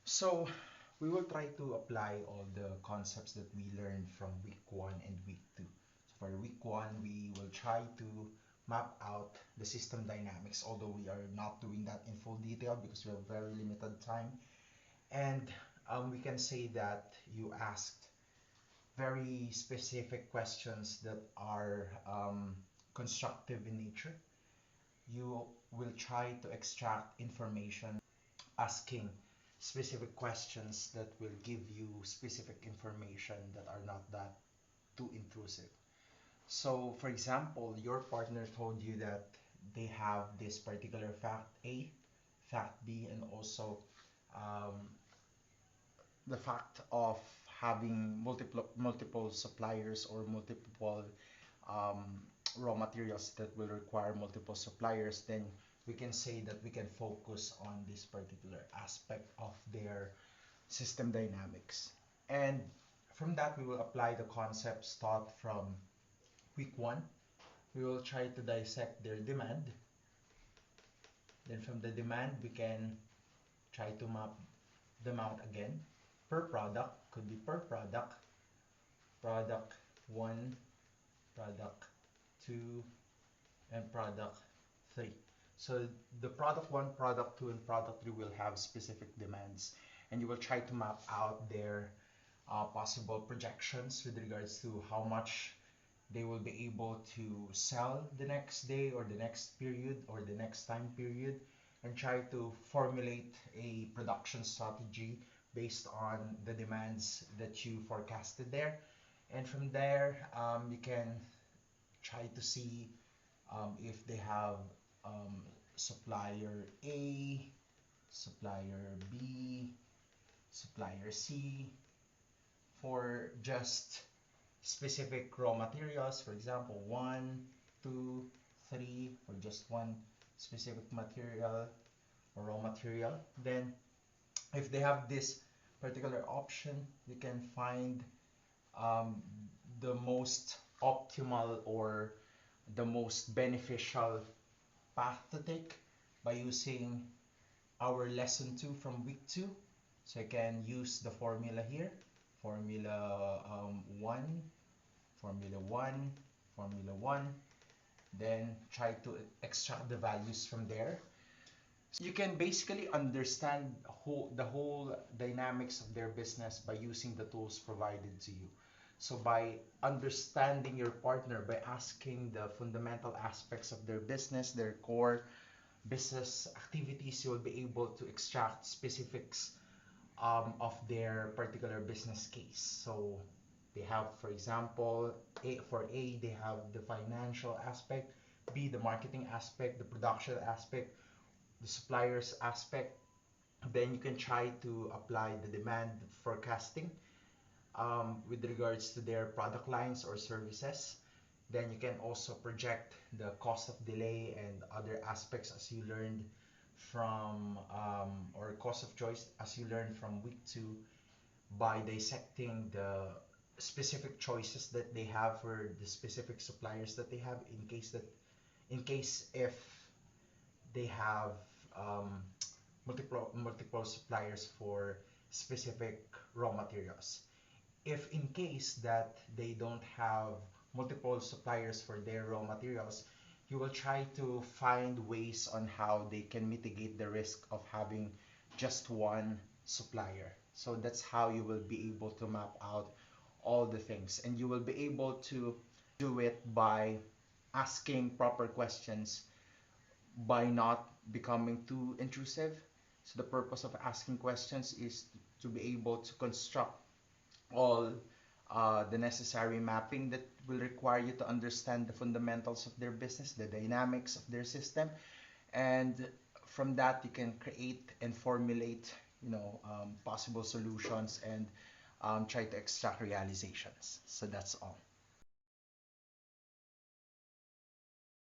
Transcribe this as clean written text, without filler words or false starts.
So we will try to apply all the concepts that we learned from week 1 and week 2. So for week 1, we will try to map out the system dynamics, although we are not doing that in full detail because we have very limited time. And we can say that you asked very specific questions that are constructive in nature. You will try to extract information asking specific questions that will give you specific information that are not that too intrusive. So, for example, your partner told you that they have this particular fact A, fact B, and also um, the fact of having multiple suppliers or multiple um, raw materials that will require multiple suppliers, then we can say that we can focus on this particular aspect of their system dynamics. And from that, we will apply the concepts taught from week 1. We will try to dissect their demand. Then from the demand, we can try to map them out again per product. Could be per product, product 1, product 2, and product 3. So the product 1, product 2, and product 3 will have specific demands, and you will try to map out their possible projections with regards to how much they will be able to sell the next day or the next period or the next time period, and try to formulate a production strategy based on the demands that you forecasted there. And from there, you can try to see if they have supplier A, supplier B, supplier C for just specific raw materials. For example, 1, 2, 3 for just one specific material or raw material. Then if they have this particular option, we can find um, the most optimal or the most beneficial path to take by using our lesson 2 from week 2. So I can use the formula here, formula 1, formula 1, formula 1, then try to extract the values from there. So you can basically understand the whole dynamics of their business by using the tools provided to you. So by understanding your partner, by asking the fundamental aspects of their business, their core business activities, you will be able to extract specifics of their particular business case. So they have, for example, for A, they have the financial aspect, B, the marketing aspect, the production aspect, the suppliers aspect. Then you can try to apply the demand forecasting with regards to their product lines or services. Then you can also project the cost of delay and other aspects as you learned from, or cost of choice as you learned from week 2 by dissecting the specific choices that they have for the specific suppliers that they have in case if they have multiple suppliers for specific raw materials. If in case that they don't have multiple suppliers for their raw materials, you will try to find ways on how they can mitigate the risk of having just one supplier. So that's how you will be able to map out all the things, and you will be able to do it by asking proper questions, by not becoming too intrusive. So the purpose of asking questions is to be able to construct all the necessary mapping that will require you to understand the fundamentals of their business, the dynamics of their system, and from that you can create and formulate, possible solutions and try to extract realizations. So that's all.